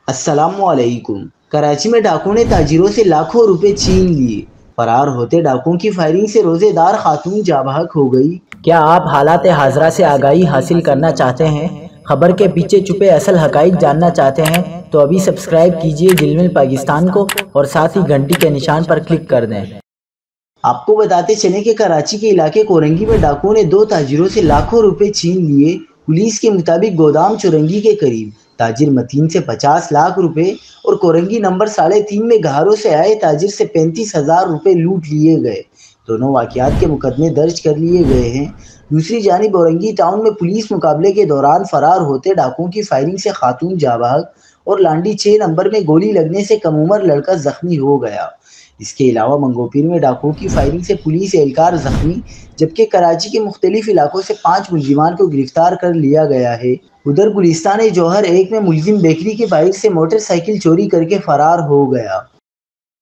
السلام علیکم۔ کراچی میں ڈاکوؤں نے تاجروں سے لاکھوں روپے چھین لیے۔ فرار ہوتے ڈاکوؤں کی فائرنگ سے روزے دار خاتون جاں بحق ہو گئی۔ کیا آپ حالات حاضرہ سے آگاہی حاصل کرنا چاہتے ہیں؟ خبر کے پیچھے چھپے اصل حقائق جاننا چاہتے ہیں تو ابھی سبسکرائب کیجئے جلمل پاکستان کو اور ساتھ ہی گھنٹی کے نشان پر کلک کر دیں۔ آپ کو بتاتے چلیں کہ کراچی کے علاقے کورنگی میں ڈاکوؤں نے 2 تاجروں سے لاکھوں روپے چھین لیے۔ پولیس کے مطابق گودام چورنگی کے قریب تاجر متین سے 50 لاکھ روپے اور کورنگی نمبر 3.5 میں گہاروں سے آئے تاجر سے 35,000 روپے لوٹ لیے گئے۔ دونوں واقعات کے مقدمے درج کر لیے گئے ہیں۔ دوسری جانب اورنگی ٹاؤن میں پولیس مقابلے کے دوران فرار ہوتے ڈاکوؤں کی فائرنگ سے خاتون جاں بحق اور لانڈی 6 نمبر میں گولی لگنے سے کم عمر لڑکا زخمی ہو گیا۔ اس کے علاوہ منگوپیر میں ڈاکوؤں کی فائرنگ سے پولیس اہلکار زخمی، جبکہ کراچی کے مختلف علاقوں سے 5 ملزمان کو گرفتار کر لیا گیا ہے۔ ادھر گلستان جوہر 1 میں ملزم بیکری کے بائر سے موٹر سائیکل چوری کر کے فرار ہو گیا۔